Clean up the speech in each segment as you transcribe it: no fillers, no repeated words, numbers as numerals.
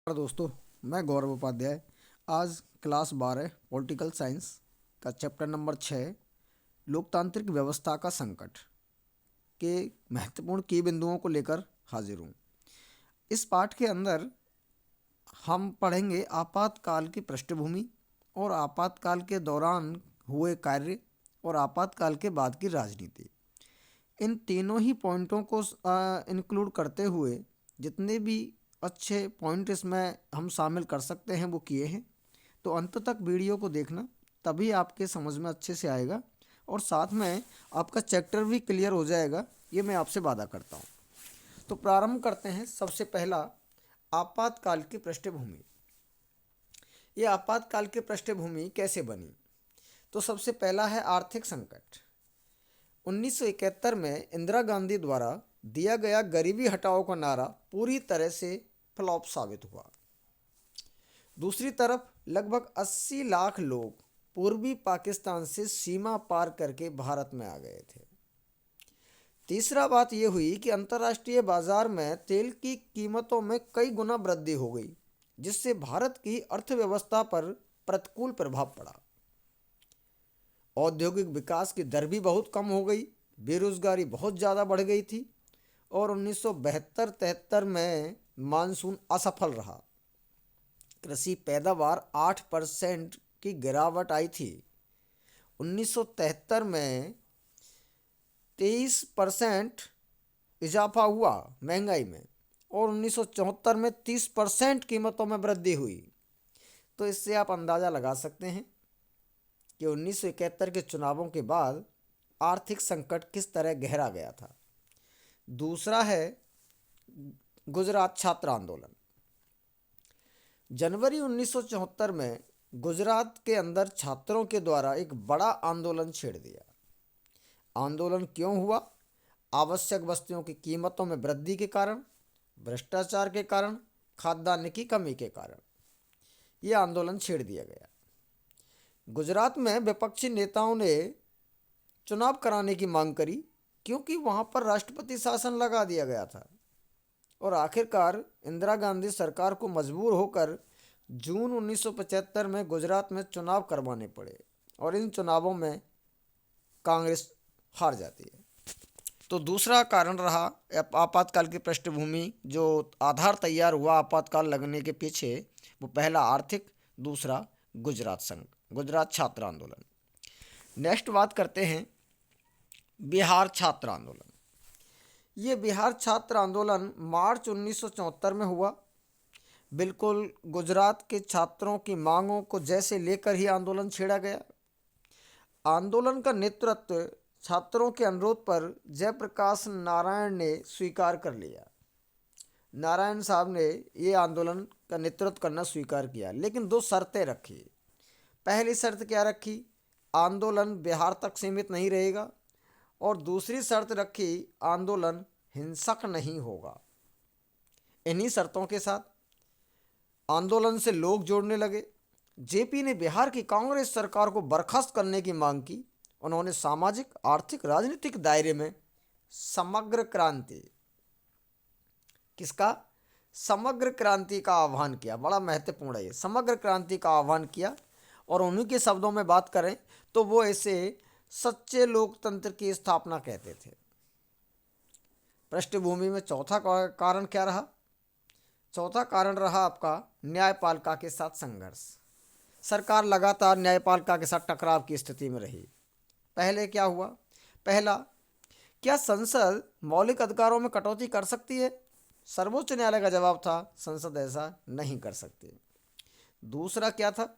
दोस्तों, मैं गौरव उपाध्याय आज क्लास 12 पॉलिटिकल साइंस का चैप्टर नंबर 6 लोकतांत्रिक व्यवस्था का संकट के महत्वपूर्ण की बिंदुओं को लेकर हाजिर हूँ। इस पाठ के अंदर हम पढ़ेंगे आपातकाल की पृष्ठभूमि और आपातकाल के दौरान हुए कार्य और आपातकाल के बाद की राजनीति। इन तीनों ही पॉइंटों को इंक्लूड करते हुए जितने भी अच्छे पॉइंट इसमें हम शामिल कर सकते हैं वो किए हैं। तो अंत तक वीडियो को देखना, तभी आपके समझ में अच्छे से आएगा और साथ में आपका चैप्टर भी क्लियर हो जाएगा, ये मैं आपसे वादा करता हूँ। तो प्रारंभ करते हैं। सबसे पहला, आपातकाल की पृष्ठभूमि। ये आपातकाल की पृष्ठभूमि कैसे बनी? तो सबसे पहला है आर्थिक संकट। 1971 में इंदिरा गांधी द्वारा दिया गया गरीबी हटाओ का नारा पूरी तरह से फ्लॉप साबित हुआ। दूसरी तरफ लगभग 80 लाख लोग पूर्वी पाकिस्तान से सीमा पार करके भारत में आ गए थे। तीसरा बात यह हुई कि अंतर्राष्ट्रीय बाजार में तेल की कीमतों में कई गुना वृद्धि हो गई, जिससे भारत की अर्थव्यवस्था पर प्रतिकूल प्रभाव पड़ा। औद्योगिक विकास की दर भी बहुत कम हो गई, बेरोजगारी बहुत ज़्यादा बढ़ गई थी और 1972-73 में मानसून असफल रहा। कृषि पैदावार 8% की गिरावट आई थी। 1973 में 23% इजाफा हुआ महंगाई में और 1974 में 30% कीमतों में वृद्धि हुई। तो इससे आप अंदाज़ा लगा सकते हैं कि 1971 के चुनावों के बाद आर्थिक संकट किस तरह गहरा गया था। दूसरा है गुजरात छात्र आंदोलन। जनवरी 1974 में गुजरात के अंदर छात्रों के द्वारा एक बड़ा आंदोलन छेड़ दिया। आंदोलन क्यों हुआ? आवश्यक वस्तुओं की कीमतों में वृद्धि के कारण, भ्रष्टाचार के कारण, खाद्यान्न की कमी के कारण यह आंदोलन छेड़ दिया गया। गुजरात में विपक्षी नेताओं ने चुनाव कराने की मांग करी, क्योंकि वहां पर राष्ट्रपति शासन लगा दिया गया था और आखिरकार इंदिरा गांधी सरकार को मजबूर होकर जून 1975 में गुजरात में चुनाव करवाने पड़े और इन चुनावों में कांग्रेस हार जाती है। तो दूसरा कारण रहा आपातकाल की पृष्ठभूमि, जो आधार तैयार हुआ आपातकाल लगने के पीछे, वो पहला आर्थिक, दूसरा गुजरात छात्र आंदोलन। नेक्स्ट बात करते हैं बिहार छात्र आंदोलन। ये बिहार छात्र आंदोलन मार्च 1974 में हुआ। बिल्कुल गुजरात के छात्रों की मांगों को जैसे लेकर ही आंदोलन छेड़ा गया। आंदोलन का नेतृत्व छात्रों के अनुरोध पर जयप्रकाश नारायण ने स्वीकार कर लिया। नारायण साहब ने ये आंदोलन का नेतृत्व करना स्वीकार किया, लेकिन दो शर्तें रखी। पहली शर्त क्या रखी? आंदोलन बिहार तक सीमित नहीं रहेगा और दूसरी शर्त रखी, आंदोलन हिंसक नहीं होगा। इन्हीं शर्तों के साथ आंदोलन से लोग जोड़ने लगे। जेपी ने बिहार की कांग्रेस सरकार को बर्खास्त करने की मांग की। उन्होंने सामाजिक, आर्थिक, राजनीतिक दायरे में समग्र क्रांति, किसका? समग्र क्रांति का आह्वान किया। बड़ा महत्वपूर्ण है ये, समग्र क्रांति का आह्वान किया। और उन्हीं के शब्दों में बात करें तो वो ऐसे सच्चे लोकतंत्र की स्थापना कहते थे। पृष्ठभूमि में चौथा कारण क्या रहा? चौथा कारण रहा आपका न्यायपालिका के साथ संघर्ष। सरकार लगातार न्यायपालिका के साथ टकराव की स्थिति में रही। पहले क्या हुआ? पहला, क्या संसद मौलिक अधिकारों में कटौती कर सकती है? सर्वोच्च न्यायालय का जवाब था, संसद ऐसा नहीं कर सकती। दूसरा क्या था?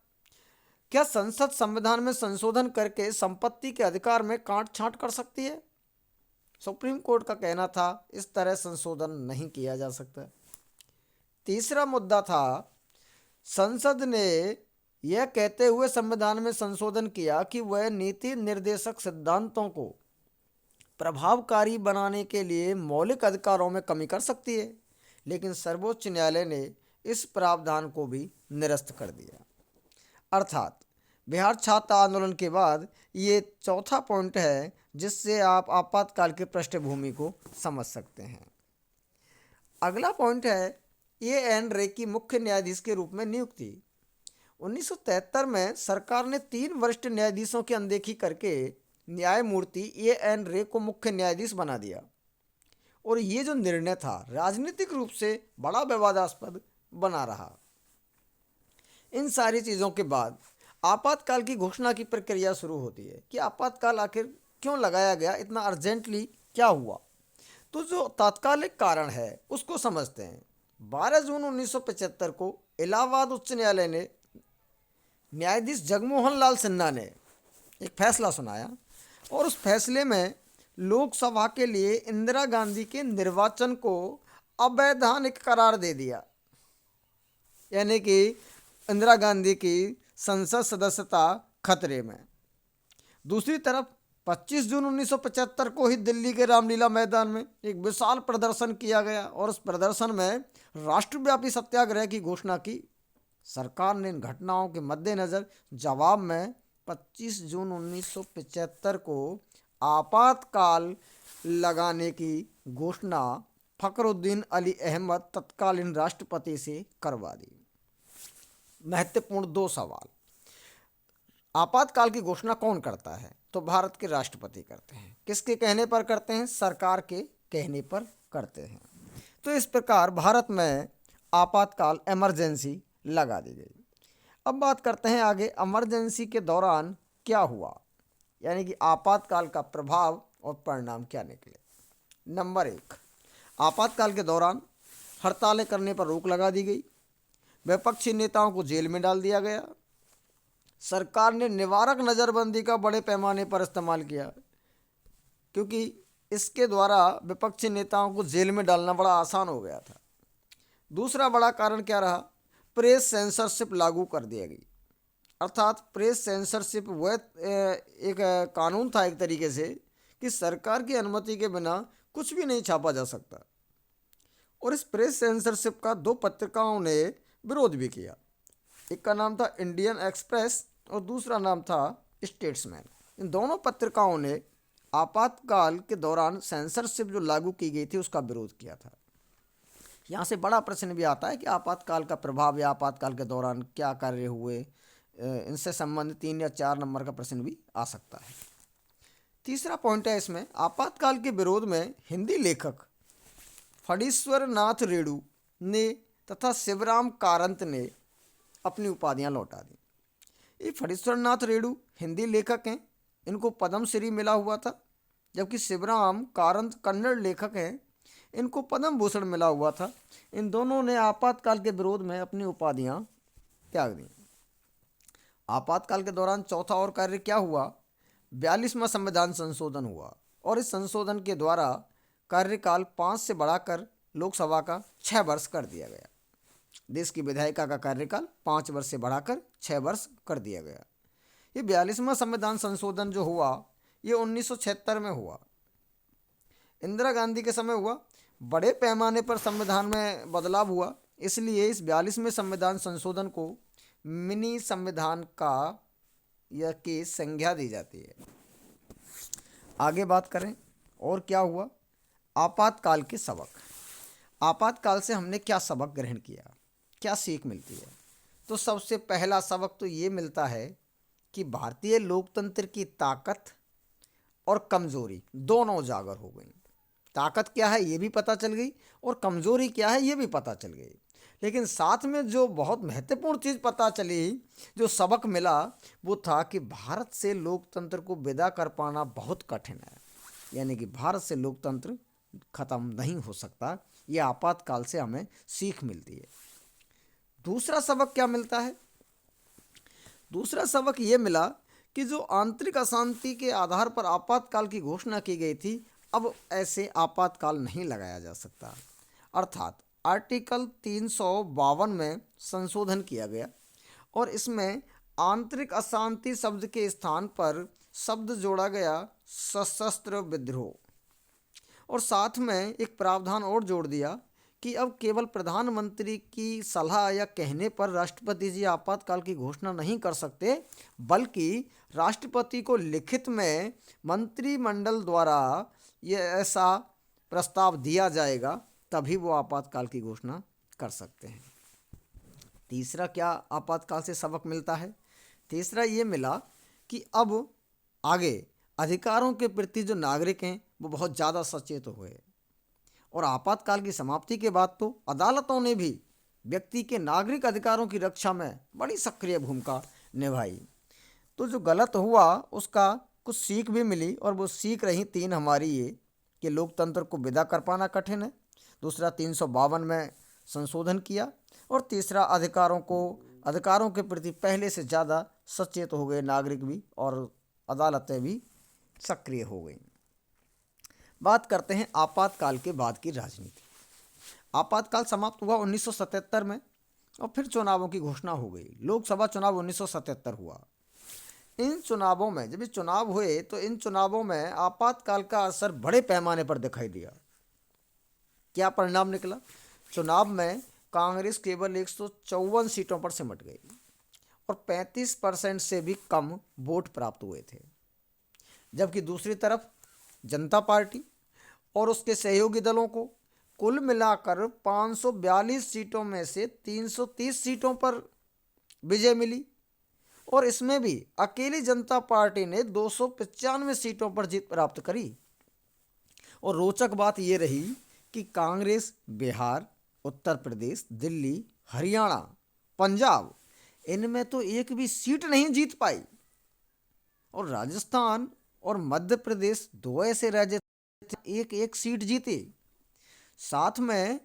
क्या संसद संविधान में संशोधन करके संपत्ति के अधिकार में काट छांट कर सकती है? सुप्रीम कोर्ट का कहना था, इस तरह संशोधन नहीं किया जा सकता। तीसरा मुद्दा था, संसद ने यह कहते हुए संविधान में संशोधन किया कि वह नीति निर्देशक सिद्धांतों को प्रभावकारी बनाने के लिए मौलिक अधिकारों में कमी कर सकती है, लेकिन सर्वोच्च न्यायालय ने इस प्रावधान को भी निरस्त कर दिया। अर्थात बिहार छात्र आंदोलन के बाद ये चौथा पॉइंट है जिससे आप आपातकाल की पृष्ठभूमि को समझ सकते हैं। अगला पॉइंट है एन रे की मुख्य न्यायाधीश के रूप में नियुक्ति। 1973 में सरकार ने 3 वरिष्ठ न्यायाधीशों की अनदेखी करके न्यायमूर्ति एन रे को मुख्य न्यायाधीश बना दिया और ये जो निर्णय था राजनीतिक रूप से बड़ा विवादास्पद बना रहा। इन सारी चीज़ों के बाद आपातकाल की घोषणा की प्रक्रिया शुरू होती है कि आपातकाल आखिर क्यों लगाया गया, इतना अर्जेंटली क्या हुआ। तो जो तात्कालिक कारण है उसको समझते हैं। 12 जून 1975 को इलाहाबाद उच्च न्यायालय ने न्यायाधीश जगमोहन लाल सिन्हा ने एक फैसला सुनाया और उस फैसले में लोकसभा के लिए इंदिरा गांधी के निर्वाचन को अवैधानिक करार दे दिया, यानी कि इंदिरा गांधी की संसद सदस्यता खतरे में। दूसरी तरफ 25 जून 1975 को ही दिल्ली के रामलीला मैदान में एक विशाल प्रदर्शन किया गया और उस प्रदर्शन में राष्ट्रव्यापी सत्याग्रह की घोषणा की। सरकार ने इन घटनाओं के मद्देनज़र जवाब में 25 जून 1975 को आपातकाल लगाने की घोषणा फखरुद्दीन अली अहमद तत्कालीन राष्ट्रपति से करवा दी। महत्वपूर्ण 2 सवाल। आपातकाल की घोषणा कौन करता है? तो भारत के राष्ट्रपति करते हैं। किसके कहने पर करते हैं? सरकार के कहने पर करते हैं। तो इस प्रकार भारत में आपातकाल इमरजेंसी लगा दी गई। अब बात करते हैं आगे इमरजेंसी के दौरान क्या हुआ, यानी कि आपातकाल का प्रभाव और परिणाम क्या निकले। नंबर 1, आपातकाल के दौरान हड़तालें करने पर रोक लगा दी गई। विपक्षी नेताओं को जेल में डाल दिया गया। सरकार ने निवारक नज़रबंदी का बड़े पैमाने पर इस्तेमाल किया, क्योंकि इसके द्वारा विपक्षी नेताओं को जेल में डालना बड़ा आसान हो गया था। दूसरा बड़ा कारण क्या रहा? प्रेस सेंसरशिप लागू कर दिया गई। अर्थात प्रेस सेंसरशिप वह एक कानून था एक तरीके से कि सरकार की अनुमति के बिना कुछ भी नहीं छापा जा सकता। और इस प्रेस सेंसरशिप का 2 पत्रिकाओं ने विरोध भी किया। एक का नाम था इंडियन एक्सप्रेस और दूसरा नाम था स्टेट्समैन। इन दोनों पत्रिकाओं ने आपातकाल के दौरान सेंसरशिप जो लागू की गई थी उसका विरोध किया था। यहाँ से बड़ा प्रश्न भी आता है कि आपातकाल का प्रभाव या आपातकाल के दौरान क्या कार्य हुए, इनसे संबंधित 3 या 4 नंबर का प्रश्न भी आ सकता है। तीसरा पॉइंट है इसमें, आपातकाल के विरोध में हिंदी लेखक फणीश्वर नाथ रेणु ने तथा शिवराम कारंत ने अपनी उपाधियां लौटा दी। ये फणीश्वर नाथ रेणु हिंदी लेखक हैं, इनको पद्मश्री मिला हुआ था, जबकि शिवराम कारंत कन्नड़ लेखक हैं, इनको पद्म भूषण मिला हुआ था। इन दोनों ने आपातकाल के विरोध में अपनी उपाधियां त्याग दी। आपातकाल के दौरान चौथा और कार्य क्या हुआ? 42वां संविधान संशोधन हुआ और इस संशोधन के द्वारा कार्यकाल 5 से बढ़ाकर लोकसभा का 6 वर्ष कर दिया गया। देश की विधायिका का कार्यकाल 5 वर्ष से बढ़ाकर 6 वर्ष कर दिया गया। ये 42वां संविधान संशोधन जो हुआ ये 1976 में हुआ, इंदिरा गांधी के समय हुआ। बड़े पैमाने पर संविधान में बदलाव हुआ, इसलिए इस 42वें संविधान संशोधन को मिनी संविधान का या की संज्ञा दी जाती है। आगे बात करें और क्या हुआ? आपातकाल के सबक। आपातकाल से हमने क्या सबक ग्रहण किया, क्या सीख मिलती है? तो सबसे पहला सबक तो ये मिलता है कि भारतीय लोकतंत्र की ताकत और कमजोरी दोनों उजागर हो गई। ताकत क्या है ये भी पता चल गई और कमजोरी क्या है ये भी पता चल गई। लेकिन साथ में जो बहुत महत्वपूर्ण चीज़ पता चली, जो सबक मिला, वो था कि भारत से लोकतंत्र को विदा कर पाना बहुत कठिन है, यानी कि भारत से लोकतंत्र खत्म नहीं हो सकता। ये आपातकाल से हमें सीख मिलती है। दूसरा सबक क्या मिलता है? दूसरा सबक ये मिला कि जो आंतरिक अशांति के आधार पर आपातकाल की घोषणा की गई थी, अब ऐसे आपातकाल नहीं लगाया जा सकता। अर्थात आर्टिकल 352 में संशोधन किया गया और इसमें आंतरिक अशांति शब्द के स्थान पर शब्द जोड़ा गया सशस्त्र विद्रोह, और साथ में एक प्रावधान और जोड़ दिया कि अब केवल प्रधानमंत्री की सलाह या कहने पर राष्ट्रपति जी आपातकाल की घोषणा नहीं कर सकते, बल्कि राष्ट्रपति को लिखित में मंत्रिमंडल द्वारा ये ऐसा प्रस्ताव दिया जाएगा, तभी वो आपातकाल की घोषणा कर सकते हैं। तीसरा क्या आपातकाल से सबक मिलता है? तीसरा ये मिला कि अब आगे अधिकारों के प्रति जो नागरिक हैं वो बहुत ज़्यादा सचेत हो गए, और आपातकाल की समाप्ति के बाद तो अदालतों ने भी व्यक्ति के नागरिक अधिकारों की रक्षा में बड़ी सक्रिय भूमिका निभाई। तो जो गलत हुआ उसका कुछ सीख भी मिली, और वो सीख रही तीन हमारी ये कि लोकतंत्र को विदा कर पाना कठिन है, दूसरा 352 में संशोधन किया, और तीसरा अधिकारों के प्रति पहले से ज़्यादा सचेत हो गए नागरिक भी, और अदालतें भी सक्रिय हो गई। बात करते हैं आपातकाल के बाद की राजनीति। आपातकाल समाप्त हुआ 1977 में, और फिर चुनावों की घोषणा हो गई। लोकसभा चुनाव 1977 हुआ। इन चुनावों में जब ये चुनाव हुए तो इन चुनावों में आपातकाल का असर बड़े पैमाने पर दिखाई दिया। क्या परिणाम निकला? चुनाव में कांग्रेस केवल 154 सीटों पर सिमट गई, और 35% से भी कम वोट प्राप्त हुए थे। जबकि दूसरी तरफ जनता पार्टी और उसके सहयोगी दलों को कुल मिलाकर 542 सीटों में से 330 सीटों पर विजय मिली, और इसमें भी अकेली जनता पार्टी ने 295 सीटों पर जीत प्राप्त करी। और रोचक बात यह रही कि कांग्रेस बिहार, उत्तर प्रदेश, दिल्ली, हरियाणा, पंजाब, इनमें तो एक भी सीट नहीं जीत पाई, और राजस्थान और मध्य प्रदेश दो ऐसे राज्य थे एक एक सीट जीते। साथ में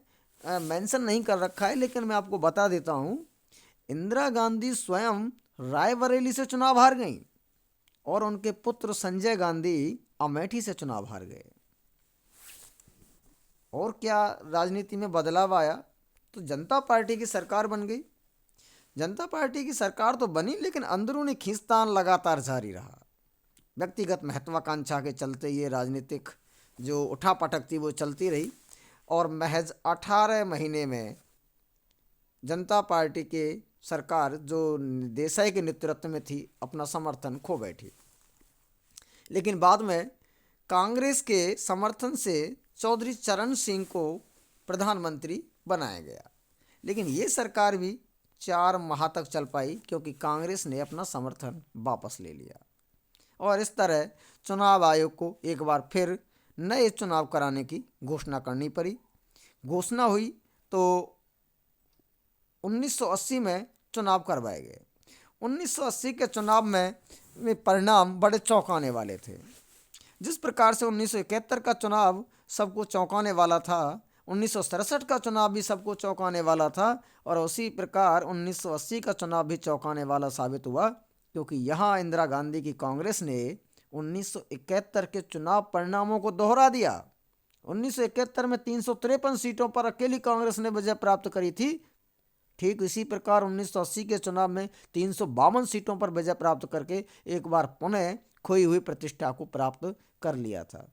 मेंशन नहीं कर रखा है, लेकिन मैं आपको बता देता हूं, इंदिरा गांधी स्वयं रायबरेली से चुनाव हार गईं, और उनके पुत्र संजय गांधी अमेठी से चुनाव हार गए। और क्या राजनीति में बदलाव आया? तो जनता पार्टी की सरकार बन गई। जनता पार्टी की सरकार तो बनी, लेकिन अंदरूनी खींचतान लगातार जारी रहा। व्यक्तिगत महत्वाकांक्षा के चलते ये राजनीतिक जो उठापटक थी वो चलती रही, और महज 18 महीने में जनता पार्टी के सरकार जो देसाई के नेतृत्व में थी अपना समर्थन खो बैठी। लेकिन बाद में कांग्रेस के समर्थन से चौधरी चरण सिंह को प्रधानमंत्री बनाया गया, लेकिन ये सरकार भी 4 माह तक चल पाई, क्योंकि कांग्रेस ने अपना समर्थन वापस ले लिया। और इस तरह चुनाव आयोग को एक बार फिर नए चुनाव कराने की घोषणा करनी पड़ी। घोषणा हुई तो 1980 में चुनाव करवाए गए। 1980 के चुनाव में परिणाम बड़े चौंकाने वाले थे। जिस प्रकार से 1971 का चुनाव सबको चौंकाने वाला था, 1967 का चुनाव भी सबको चौंकाने वाला था, और उसी प्रकार 1980 का चुनाव भी चौंकाने वाला साबित हुआ, क्योंकि यहाँ इंदिरा गांधी की कांग्रेस ने 1971 के चुनाव परिणामों को दोहरा दिया। 1971 में 353 सीटों पर अकेली कांग्रेस ने विजय प्राप्त करी थी। ठीक इसी प्रकार 1980 के चुनाव में 352 सीटों पर विजय प्राप्त करके एक बार पुनः खोई हुई प्रतिष्ठा को प्राप्त कर लिया था।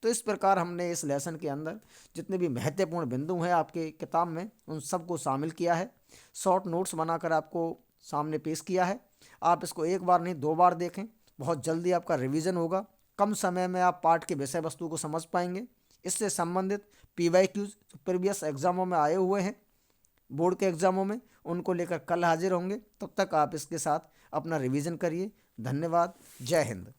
तो इस प्रकार हमने इस लेसन के अंदर जितने भी महत्वपूर्ण बिंदु हैं आपके किताब में उन सबको शामिल किया है। शॉर्ट नोट्स बनाकर आपको सामने पेश किया है। आप इसको एक बार नहीं 2 बार देखें, बहुत जल्दी आपका रिवीजन होगा। कम समय में आप पाठ के विषय वस्तु को समझ पाएंगे। इससे संबंधित PYQs प्रीवियस एग्जामों में आए हुए हैं, बोर्ड के एग्जामों में, उनको लेकर कल हाजिर होंगे। तब तक आप इसके साथ अपना रिवीजन करिए। धन्यवाद। जय हिंद।